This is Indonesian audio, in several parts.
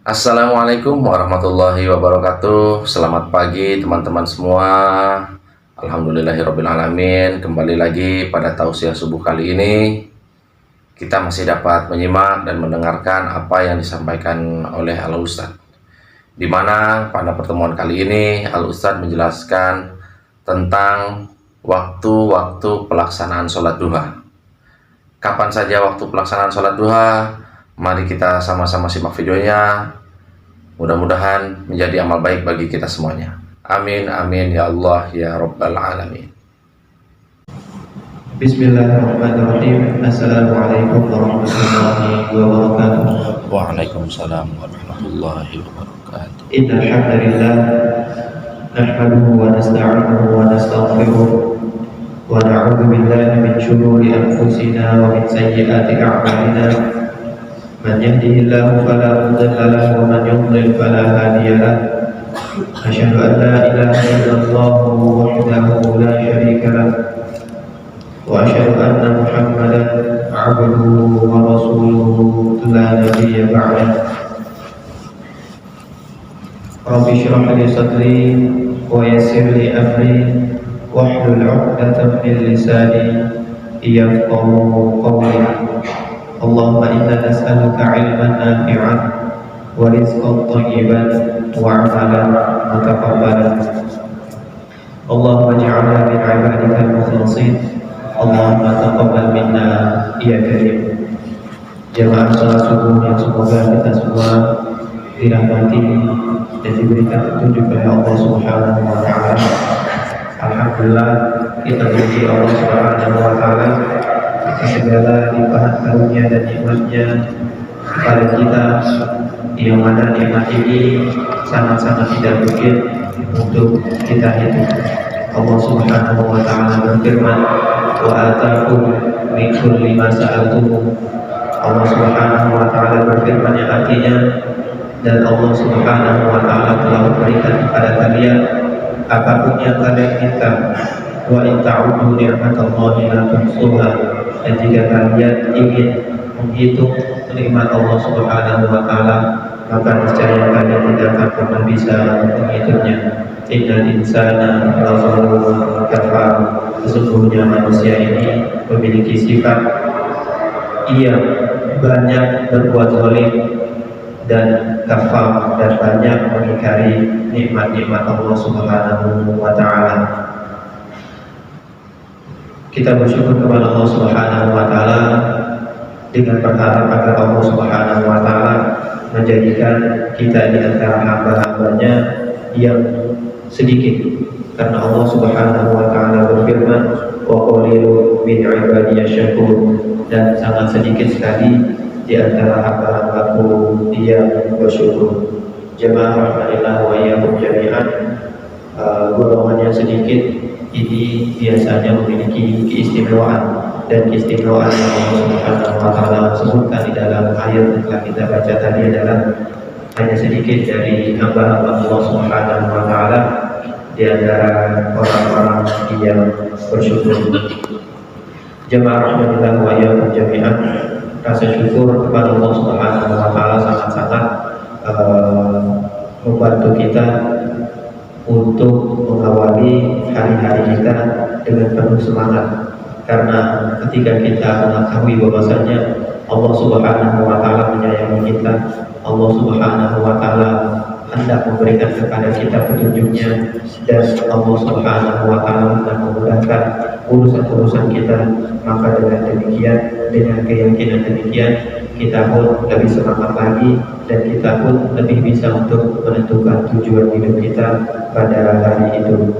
Assalamualaikum warahmatullahi wabarakatuh. Selamat pagi teman-teman semua. Alhamdulillahirrabbilalamin. Kembali lagi pada tausiah subuh kali ini, kita masih dapat menyimak dan mendengarkan apa yang disampaikan oleh Al-Ustadz, di mana pada pertemuan kali ini Al-Ustadz menjelaskan tentang waktu-waktu pelaksanaan sholat duha. Kapan saja waktu pelaksanaan sholat duha? Mari kita sama-sama simak videonya. Mudah-mudahan menjadi amal baik bagi kita semuanya. Amin, amin, ya Allah, ya Rabbal Alamin. Bismillahirrahmanirrahim. Assalamualaikum warahmatullahi wabarakatuh. Waalaikumsalam warahmatullahi wabarakatuh. Innal hamdalillah nahmaduhu wa nasta'inuhu wa nastaghfiruh wa na'udzu billahi min shururi anfusina wa min sayyiati a'malina. Man yahdihillahu fala mudilla lahu wa man yudlil fala hadiya lahu. Asyhadu an la ilaha illallah wahdahu la syarika lahu wa asyhadu anna Muhammadan 'abduhu wa rasuluhu la nabiyya ba'dahu. Rabbi shrah li sadri wa yassir li amri wahlul 'uqdatam min lisani yafqahu qawli. Allahumma inna nas'aluka 'ilman nafi'an wa rizqan thayyiban wa 'amalan mutaqabbalan. Allahumma ij'alna min 'ibadikal mukhlasin. Allahumma taqabbal minna ya karim. Jamaah salat subuh yang semoga kita semua dirahmati dan diberikan petunjuk oleh Allah Subhanahu wa taala. Alhamdulillah, kita puji Allah Subhanahu wa taala atas segala limpahan karunia dan nikmatnya kepada kita, yang mana nikmat ini sangat-sangat tidak mungkin untuk kita hitung. Allah Subhanahu wa taala berfirman, wa atakum min kulli ma sa'altum. Allah Subhanahu wa taala berfirman yang artinya, dan Allah Subhanahu wa taala telah memberikan kepada kalian apapun yang kalian minta. Wa in ta'udu ni'matallahi la tuhsuha. Dan jika kalian ingin menghitung nikmat Allah Subhanahu wa taala, maka niscaya kalian tidak akan pernah bisa menghitungnya. Innal insana lazalumun kafar. Sesungguhnya manusia ini memiliki sifat ia banyak berbuat zalim dan kafar, dan banyak mengingkari nikmat-nikmat Allah Subhanahu wa taala. Kita bersyukur kepada Allah Subhanahu wa taala dengan berharap agar Allah Subhanahu wa taala menjadikan kita di antara hamba-hambanya yang sedikit, karena Allah Subhanahu wa taala berfirman, wa qalilun min ibadiyasy syakur, dan sangat sedikit sekali di antara hamba-hambaku yang bersyukur. Jemaah rahmatillah wa iyyakum jami'an. Golongan yang sedikit ini biasanya memiliki keistimewaan, dan keistimewaan yang Allah Subhanahu wa taala sebutkan di dalam ayat yang telah kita baca tadi adalah hanya sedikit dari hamba-hamba Allah Subhanahu wa taala di antara orang-orang yang bersyukur. Jemaah rahmatillah wa iyyakum jami'an, rasa syukur kepada Allah Subhanahu wa taala sangat-sangat membantu kita untuk mengawali hari-hari kita dengan penuh semangat, karena ketika kita mengetahui bahwasanya Allah Subhanahu wa taala menyayangi kita, Allah Subhanahu wa taala hendak memberikan kepada kita petunjuknya, dan Allah Subhanahu wa taala hendak memudahkan urusan-urusan kita, maka dengan demikian, dengan keyakinan demikian, kita pun lebih semangat lagi, dan kita pun lebih bisa untuk menentukan tujuan hidup kita pada hari itu.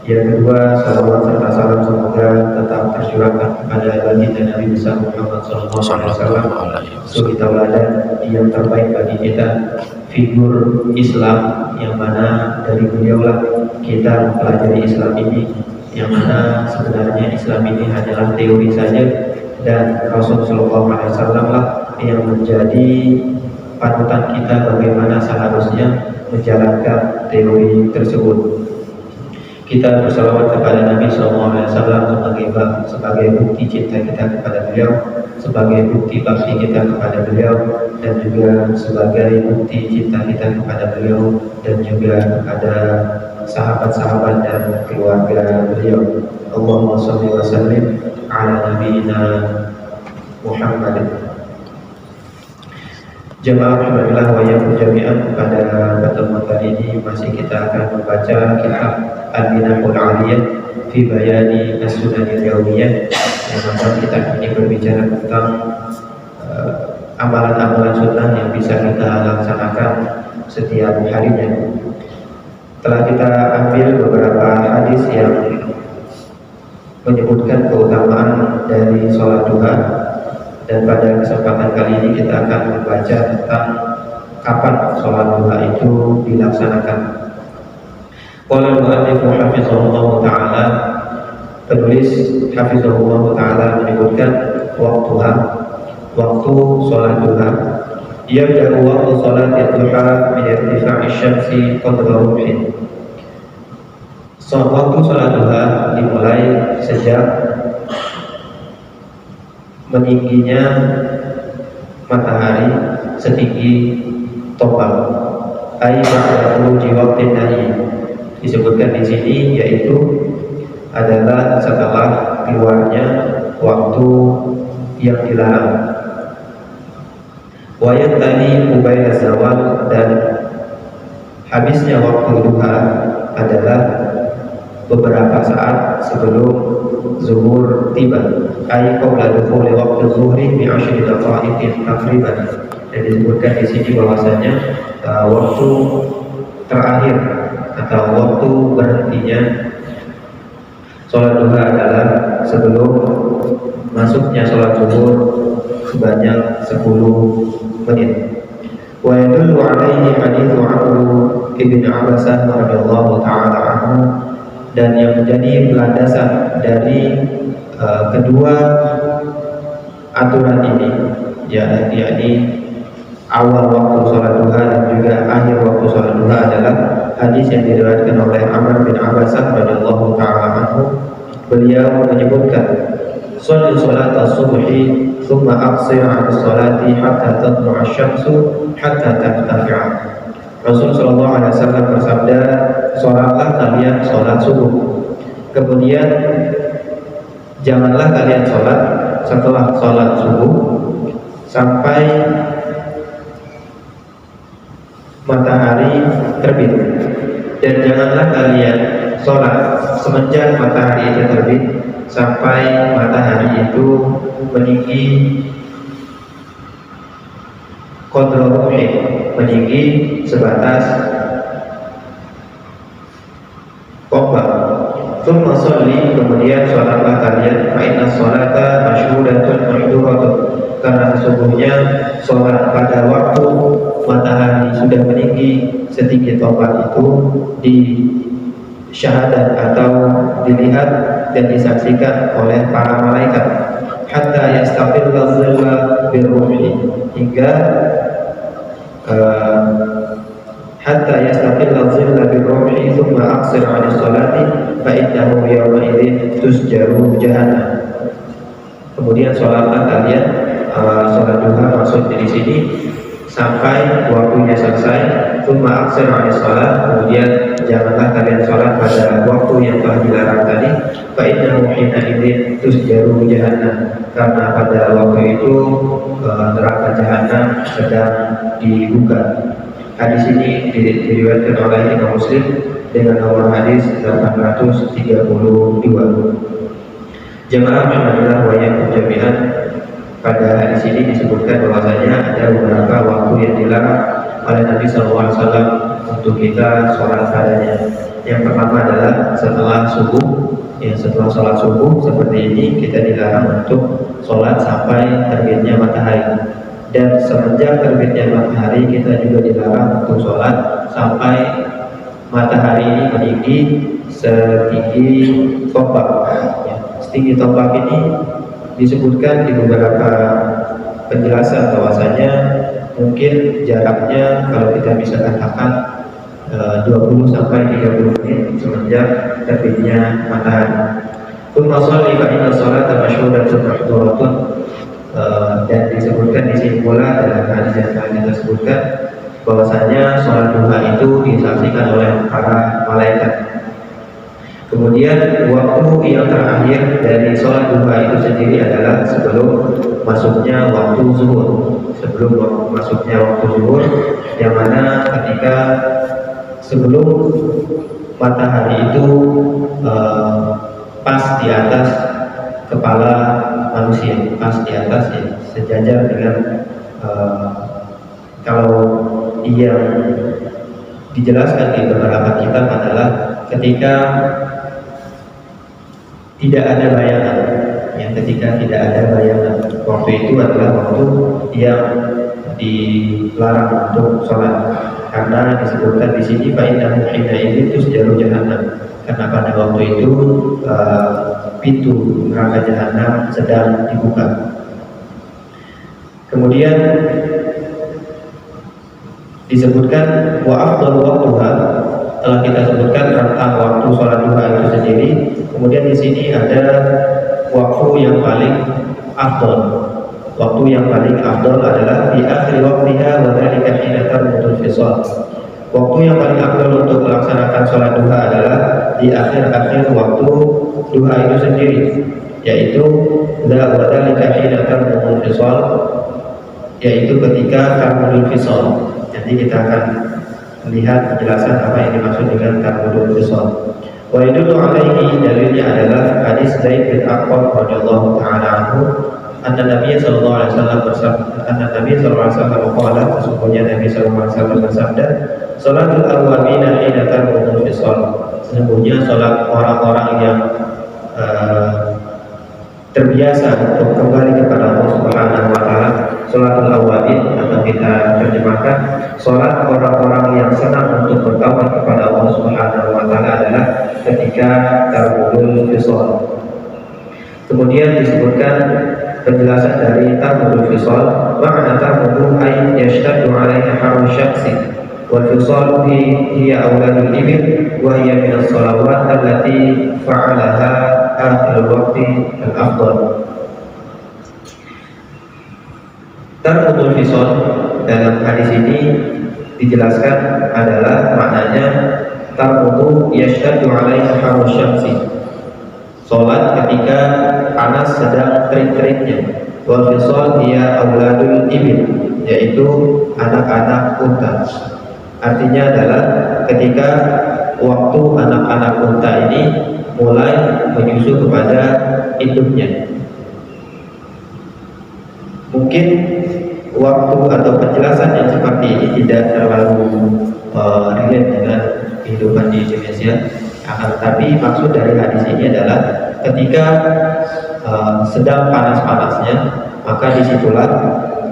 Yang kedua, salawat serta salam semoga tetap tercurahkan kepada baginda Nabi besar Muhammad SAW, suri tauladan yang terbaik bagi kita, figur Islam yang mana dari beliaulah kita mempelajari Islam ini, yang mana sebenarnya Islam ini hanyalah teori saja, dan Rasulullah SAW lah yang menjadi panutan kita bagaimana seharusnya menjalankan teori tersebut. Kita bersalawat kepada Nabi SAW sebagai bukti cinta kita kepada beliau, sebagai bukti bakti kita kepada beliau, dan juga sebagai bukti cinta kita kepada beliau dan juga kepada sahabat-sahabat dan keluarga beliau. Allahumma shalli wa sallim ala nabiyyina Muhammad. Jemaah rahimanillah wa iyyakum jami'an, pada pertemuan kali ini masih kita akan membaca kitab Al-Minahul 'Aliyah fi Bayani As-Sunanil Yawmiyah, yang mana kitab ini berbicara tentang amalan-amalan sunnah yang bisa kita laksanakan setiap harinya. Telah kita ambil beberapa hadis yang menyebutkan keutamaan dari sholat duha, dan pada kesempatan kali ini kita akan membaca tentang kapan sholat duha itu dilaksanakan. Qala al-mu'allif hafizahullah ta'ala, penulis hafizahullah ta'ala menyebutkan waktu sholat duha. Yabda'u waktu sholat duha min irtifa'i syamsi qadra rumhin. Waktu sholat duha dimulai sejak meningginya matahari setinggi tombak. Ai ba'da khuruji waqtin nahi, disebutkan di sini yaitu adalah setelah keluarnya waktu yang dilarang. Wa yantahi ubaida zawal, dan habisnya waktu duha adalah beberapa saat sebelum zuhur tiba. Ai qabla dukhuli waqti zuhri bi 10 daqaiqin takriban. Dan disebutkan di sini bahwasanya waktu terakhir atau waktu berhentinya sholat duha adalah sebelum masuknya sholat zuhur sebanyak 10 menit. Wa yadullu alaihi hadithu Amr ibn Abbas radhiyallahu ta'ala anhu, dan yang menjadi landasan dari kedua aturan ini, yakni awal waktu sholat duha dan juga akhir waktu sholat duha, adalah hadis yang diriwayatkan oleh Amr bin Abbas radhiyallahu ta'ala anhu. Beliau menyebutkan, "Shalli salat as-subhi thumma aqsir 'an as-salati hatta tatlu'a asy-syamsu hatta tartafi'a." Rasul sallallahu alaihi wasallam bersabda, "Salatlah kalian salat subuh, kemudian janganlah kalian salat setelah salat subuh sampai matahari terbit, dan janganlah kalian sholat semenjak matahari itu terbit sampai matahari itu meninggi qadra rumhi, meninggi sebatas tombak. Tsumma sholli, kemudian sholatlah kalian, fa inna sholata masyhudatun mahduratun, karena sesungguhnya sholat pada waktu matahari sudah meninggi setinggi tombak itu disyahadat atau dilihat dan disaksikan oleh para malaikat. Hatta yastaqilla dhilla birruhi, hingga hatta yastaqilla dhilla birruhi thumma aqsir 'an as-salati fa innahu yawma idzin tusjaru jahannam. Kemudian sholatlah kalian, sholat duha maksud di sini, sampai waktunya selesai. Tsumma aqsir 'an as-salat, kemudian janganlah kalian sholat pada waktu yang telah dilarang tadi. Fa innahu hina idzin tusjaru jahannam, karena pada waktu itu neraka jahanam sedang dibuka. Hadis ini diriwayatkan oleh Imam Muslim dengan nomor hadis 832. Jemaah rahimanillah wa iyyakum jami'an, pada hadis ini disebutkan bahwasanya ada beberapa waktu yang dilarang oleh Nabi SAW untuk kita sholat padanya. Yang pertama adalah setelah subuh. Setelah sholat subuh seperti ini kita dilarang untuk sholat sampai terbitnya matahari. Dan semenjak terbitnya matahari kita juga dilarang untuk sholat sampai matahari ini meninggi setinggi tombak. Setinggi tombak ini disebutkan di beberapa penjelasan bahwasanya mungkin jaraknya kalau kita bisa katakan 20 sampai 30 menit semenjak terbitnya matahari. ثم sholli fa inna sholata masyhudatun mahduratun. Dan disebutkan di sini pula dalam hadis yang tadi kita sebutkan bahwasanya sholat duha itu disaksikan oleh para malaikat. Kemudian waktu yang terakhir dari sholat duha itu sendiri adalah sebelum masuknya waktu zuhur. Sebelum masuknya waktu zuhur, yang mana ketika sebelum matahari itu pas di atas kepala manusia, pas di atas ya, sejajar dengan kalau yang dijelaskan di beberapa kitab adalah ketika tidak ada bayangan, yang ketika tidak ada bayangan, waktu itu adalah waktu yang dilarang untuk sholat, karena disebutkan di sini fa innahu hina idzin tusjaru jahannam, karena pada waktu itu pintu neraka jahanam sedang dibuka. Kemudian disebutkan wa afdhalu waqtuha, telah kita sebutkan tentang waktu sholat duha itu sendiri. Kemudian di sini ada waktu yang paling afdal. Waktu yang paling afdal adalah di akhir waqtiha wa dzalika hina tarmudul fisal. Waktu yang paling afdal untuk melaksanakan sholat duha adalah di akhir-akhir waktu duha itu sendiri, yaitu la wa dzalika hina tarmudul fisal, yaitu ketika tarmudul fisal. Nanti kita akan melihat penjelasan apa yang dimaksud dengan tarmudul fisal. Wa yadullu alaihi, dalilnya adalah hadis Zaid bin Arqam radhiyallahu taala anhu, anna Nabi sallallahu alaihi wasallam qala, sesungguhnya Nabi sallallahu alaihi wasallam bersabda, salatul awwabina hina tarmudul fisal, sesungguhnya salat orang-orang yang terbiasa untuk kembali kepada Allah Subhanahu wa taala, salatul awwabin, atau kita terjemahkan salat orang-orang yang senang untuk bertaubat kepada Allah Subhanahu wa taala adalah ketika tarmudul fisal. Kemudian disebutkan penjelasan dari tarmudul fisal, makna tarmudu ay yashtaddu alaiha haru syakhsi, wal fisal hiya awladul ibil wa hiya min as-salawat allati fa'alaha akhir waqti al-afdal. Tarmudul fisal dalam hadis ini dijelaskan adalah maknanya tarmudu yashtaddu alaiha haru syakhsi, sholat ketika panas sedang terik-teriknya. Wal fisal dia auladul ibil, yaitu anak-anak unta. Artinya adalah ketika waktu anak-anak unta ini mulai menyusu kepada induknya. Mungkin waktu atau penjelasan yang seperti ini tidak terlalu relate dengan kehidupan di Indonesia. Akan tetapi maksud dari hadis ini adalah ketika sedang panas-panasnya, maka disitulah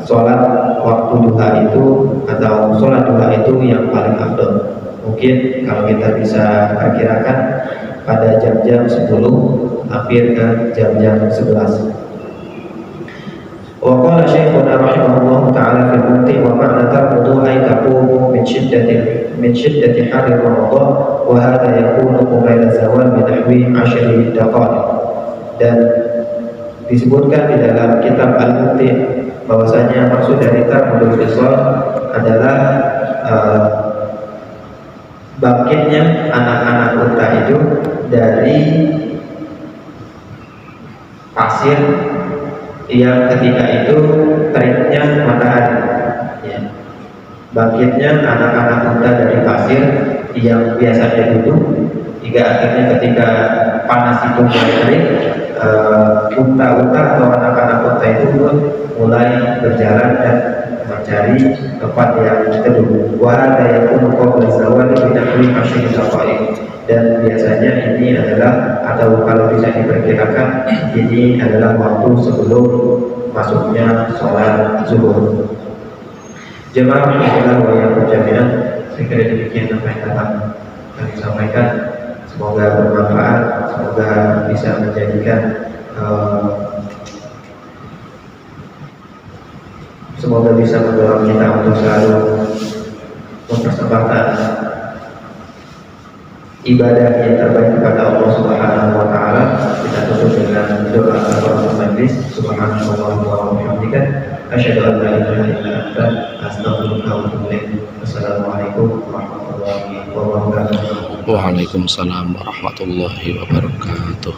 sholat waktu duha itu atau sholat duha itu yang paling afdal. Mungkin kalau kita bisa perkirakan pada jam-jam 10 hampir ke jam-jam 11. Wa qala syekhuna rahimahullah ta'ala fil mumti wa ma'na tarmudu ay taqumu min shiddati hari Ramadan wa hadha yakunu qabla zawal bi nahwi 10 daqaiq. Dan disebutkan di dalam kitab Al-Mumti bahwasanya maksud dari tarmudul fisal adalah bangkitnya anak-anak unta itu dari pasir yang ketika itu teriknya matahari, ya. Bangkitnya anak-anak unta dari pasir yang biasanya duduk, hingga akhirnya ketika panas itu mulai terik, unta-unta atau anak-anak unta itu pun mulai berjalan dan mencari tempat yang teduh. Wahada yakunu qabla zawal bi nahwi 10 daqaiq. Dan biasanya ini adalah, atau kalau bisa diperkirakan, ini adalah waktu sebelum masuknya sholat zuhur. Jemaah rahimahullah wa iyyakum jami'an, sekira demikian apa yang dapat kami sampaikan. Semoga bermanfaat, semoga bisa menjadikan semoga bisa mendorong kita untuk selalu mempersembahkan ibadah yang terbaik kepada Allah Subhanahu wa taala. Kita tutup majlis. Subhanallah wa bihamdika asyhadu an la ilaha illa anta astaghfiruka wa atubu ilaik. Wassalamualaikum warahmatullahi wabarakatuh. Waalaikumsalam warahmatullahi wabarakatuh.